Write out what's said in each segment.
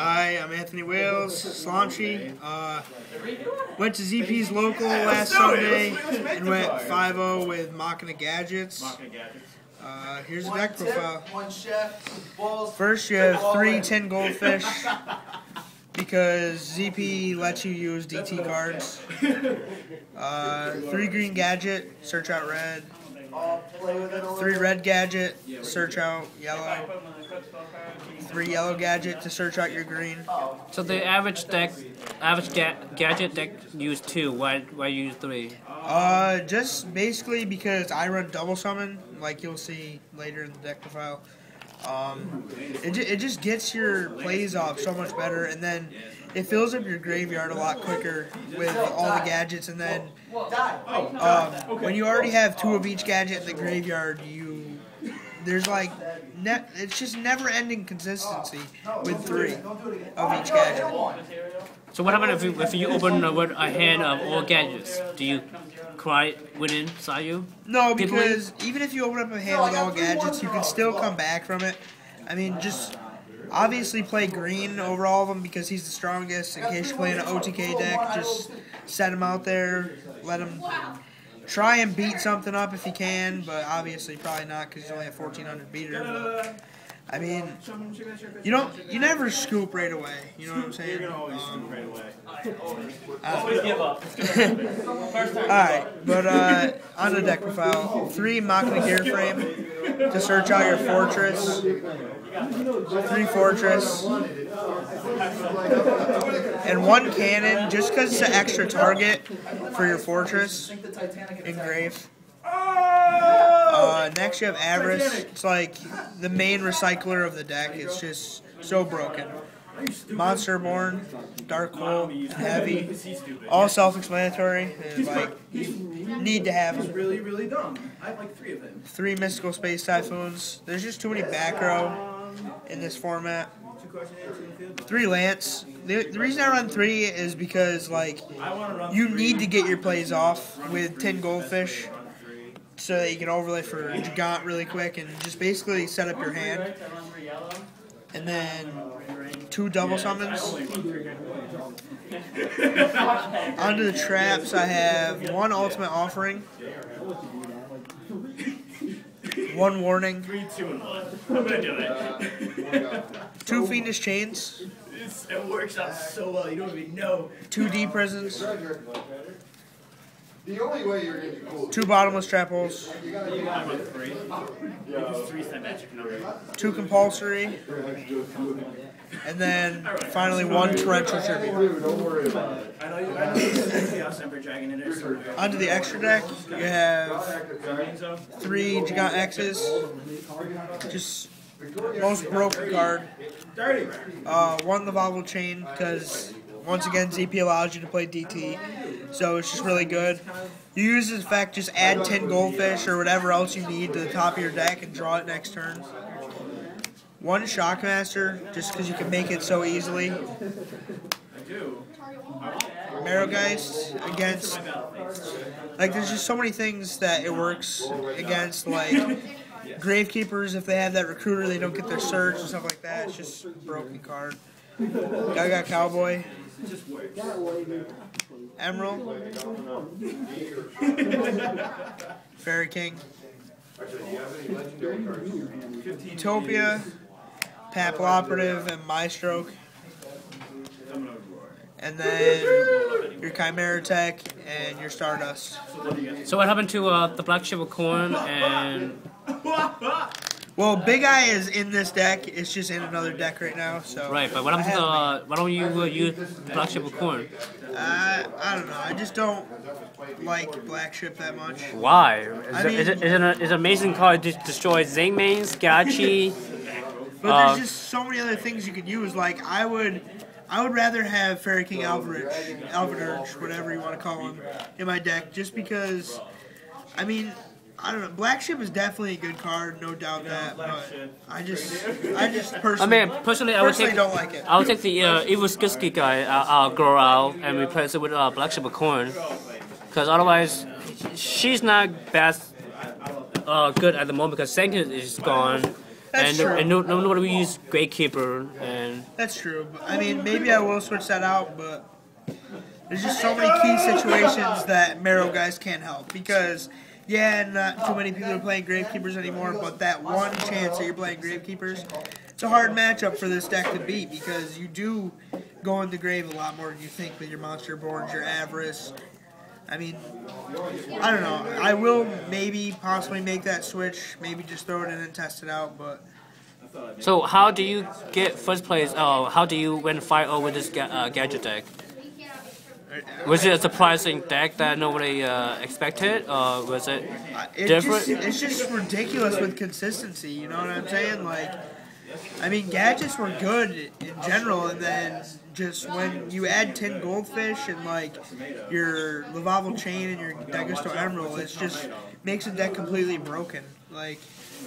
Hi, I'm Anthony Wales, Slanchi. Went to ZP's local last Sunday and went 5-0 with Machina Gadgets. Here's the deck profile. First, you have 3 tin goldfish because ZP lets you use DT cards. 3 green gadget, search out red. 3 red gadget, search out yellow. 3 yellow gadget to search out your green. So the average gadget deck use 2. Why use 3? Just basically because I run double summon, like you'll see later in the deck profile. It just gets your plays off so much better, and then it fills up your graveyard a lot quicker with all the gadgets. And then when you already have 2 of each gadget in the graveyard, there's like it's just never-ending consistency with 3 of each gadget. So what happens if you open a hand of all gadgets? Do you cry within inside you? No, because even if you open up a hand with all gadgets, you can still come back from it. I mean, just obviously play green over all of them because he's the strongest. In case you're playing an OTK deck, just set him out there, let him try and beat something up if he can, but obviously probably not because he's only a 1400 beater. But, I mean, you never scoop right away. You know what I'm saying? Alright, but on the deck profile, 3 Machina gear frame to search out your fortress. 3 fortress. And 1 cannon, just because it's an extra target for your fortress. Engrave. Next you have Avarice. It's like the main recycler of the deck. It's just so broken. Monster Born, Dark Hole, Heavy, all self-explanatory. Like you need to have them. Really, really dumb. I have like 3 of them. 3 Mystical Space Typhoons. There's just too many back row in this format. 3 Lance. The reason I run 3 is because like you need to get your plays off with 10 goldfish so that you can overlay for Gigant really quick and just basically set up your hand. And then 2 double summons. Onto the traps, I have 1 Ultimate Offering, 1 Warning, 3, 2, and 1. I'm gonna do it. 2 Fiendish Chains. It works out so well. You don't even know. 2 Deep Prisons. The only way you're going to be cool. 2 Bottomless Trap Holes. I run 3. Because 3's that magic number. 2 Compulsory. And then finally 1 Torrential Tribute. Don't worry about it. I know you Chaos Emperor Dragon in there. Onto the extra deck, you have 3 Gigant X's. Just most broken card. 1 Lavable Chain, because once again ZP allows you to play DT. So it's just really good. You use this effect, just add 10 goldfish or whatever else you need to the top of your deck and draw it next turn. 1 Shockmaster, just because you can make it so easily. Marrowgeist against, like, there's just so many things that it works against, like Gravekeepers. If they have that recruiter, they don't get their surge and stuff like that. It's just a broken card. Gaga Cowboy. Emerald. Fairy King. Utopia. Papal Operative and Mystroke. And then your Chimera Tech and your Stardust. So what happened to the Black Ship of Corn and... Well, Big Eye is in this deck. It's just in another deck right now. So Right, but what happened to why don't you use Black Ship of Corn? I don't know. I just don't like Black Ship that much. Why? It's an amazing card. It destroys Zingmains, Gachi. But there's just so many other things you could use. Like I would rather have Fairy King Alvidurge, whatever you want to call him, in my deck, just because. I mean, I don't know. Black Ship is definitely a good card, no doubt that. But I just personally, I would take, don't like it. I would take the Evil Skitsky guy, grow out, and replace it with Black Ship of Corn, because otherwise, she's not best good at the moment because Senkin is gone. That's true. And nobody will use Gravekeeper and. That's true. I mean, maybe I will switch that out, but there's just so many key situations that Marrow guys can't help because. Yeah, not too many people are playing Gravekeepers anymore, but that one chance that you're playing Gravekeepers, it's a hard matchup for this deck to beat because you do go into grave a lot more than you think with your monster boards, your Avarice. I mean, I don't know. I will maybe possibly make that switch, maybe just throw it in and test it out, but... So how do you get first place? How do you win 5-0 with this gadget deck? Was it a surprising deck that nobody expected, or was it different? It's just ridiculous with consistency, you know what I'm saying? Like, I mean, gadgets were good in general, and then just when you add 10 goldfish and, like, your Lavavel Chain and your Dagusto Emerald, it just makes the deck completely broken. Like,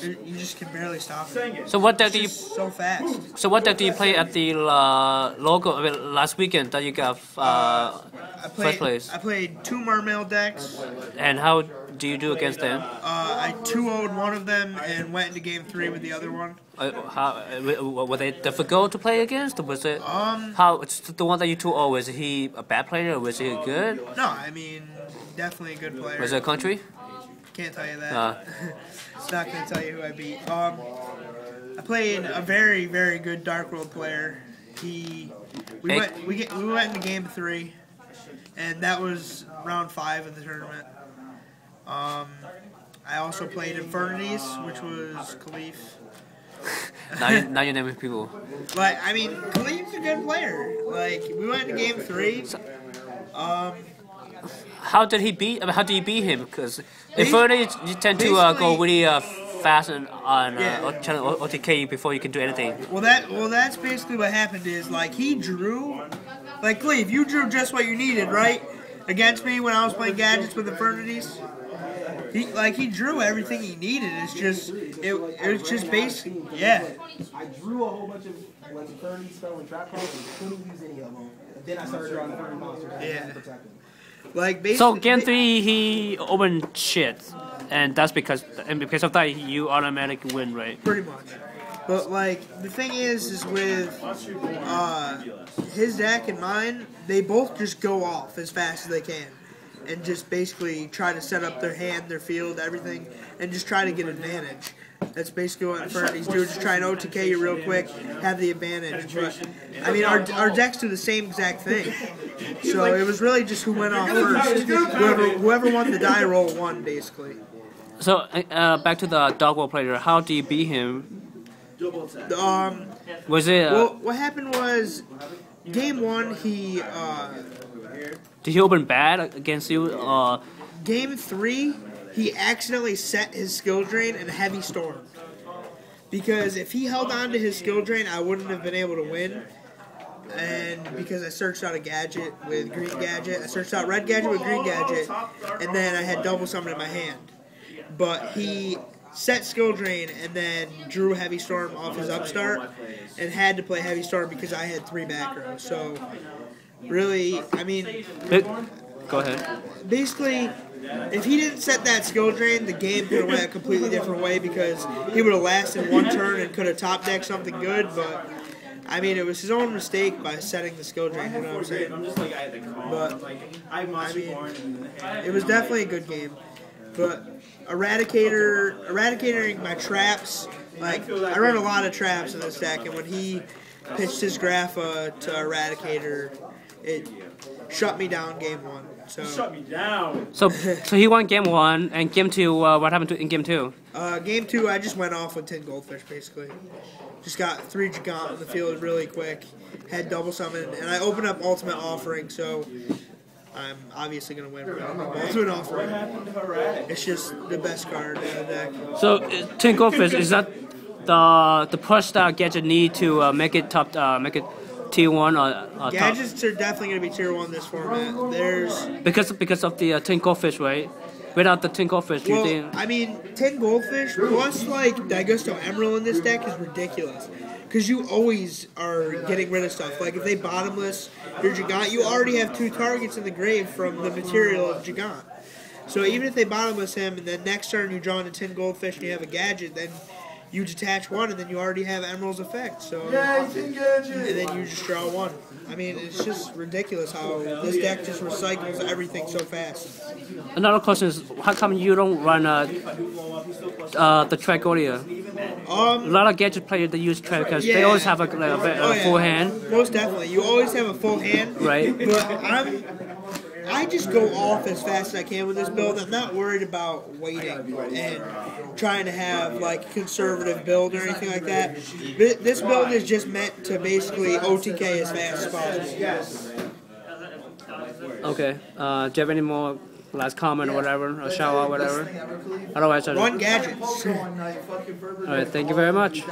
you just can barely stop it. So what deck do you? So fast. So what deck do you play at the local last weekend that you got first place? I played 2 Marmail decks. And how do you do against them? I 2-0'd one of them and went into game 3 with the other one. Were they difficult to play against? Or was it how? It's the one that you 2-0. Was he a bad player or was he good? No, I mean definitely a good player. Was it a country? Can't tell you that. It's not going to tell you who I beat. I played a very, very good Dark World player. We went into game 3, and that was round 5 of the tournament. I also played Infernities, which was Khalif. now you're naming people. Like, I mean, Khalif's a good player. Like, we went into game 3. How did you beat him? Because Infernities, you tend to go really fast on OTK before you can do anything. Well, that's basically what happened. Is like he drew, like Cleve, you drew just what you needed, right? Against me when I was playing gadgets with Infernities. He drew everything he needed. It's just it was just basic. Yeah. I drew a whole bunch of like 30 spell and trap cards and couldn't use any of them. And then I started drawing 30 monsters and protect them. Like basically, so game 3 he opened shit, and that's because of that you automatically win, right? Pretty much. But like the thing is with his deck and mine, they both just go off as fast as they can, and just basically try to set up their hand, their field, everything, and just try to get advantage. That's basically what Infernities do. Just try and OTK you real quick, have the advantage. But I mean, our decks do the same exact thing. So it was really just who went off first. Whoever won the die roll won, basically. So back to the Dark World player. How do you beat him? Was it? Well, what happened was, game 1 he. Did he open bad against you? Game 3. He accidentally set his skill drain and heavy storm. Because if he held on to his skill drain, I wouldn't have been able to win. And because I searched out a gadget with green gadget, I searched out red gadget with green gadget, and then I had double summon in my hand. But he set skill drain and then drew heavy storm off his upstart and had to play heavy storm because I had 3 back rows. So really, I mean, go ahead. Basically, if he didn't set that skill drain, the game could have went a completely different way because he would have lasted 1 turn and could have top decked something good. But I mean, it was his own mistake by setting the skill drain. You know what I'm saying? But I mean, it was definitely a good game. But eradicating my traps. Like I run a lot of traps in this deck, and when he pitched his Grapha to Eradicator, it shut me down game 1. So shut me down. So he won game 1, and game 2. What happened in game 2? Game 2, I just went off with 10 goldfish basically. Just got 3 Gigant in the field really quick. Had double summon, and I opened up Ultimate Offering, so I'm obviously gonna win with Ultimate Offering. It's just the best card in the deck. So 10 goldfish, is that the push that gadget need to make it tier 1 or gadgets top? are definitely going to be tier 1 this format. There's because of the 10 goldfish, right? Without the 10 goldfish, do you think? I mean, 10 goldfish plus like Dagusto Emerald in this deck is ridiculous. Because you always are getting rid of stuff. Like if they bottomless your Gigant, you already have 2 targets in the grave from the material of Gigant. So even if they bottomless him and then next turn you draw into 10 goldfish and you have a gadget, then you detach one, and then you already have Emerald's effect. So, Yeah, you can get and then you just draw one. I mean, it's just ridiculous how this deck just recycles everything so fast. Another question is, how come you don't run the Tragolia? A lot of gadget players they use Trag because they always have a full hand. Most definitely, you always have a full hand. Right. But I just go off as fast as I can with this build. I'm not worried about waiting and trying to have like a conservative build or anything like that. This build is just meant to basically OTK as fast as possible. Okay. Do you have any more last comment or whatever, or shout out, whatever? Otherwise, Run gadgets. all right. Thank you very much.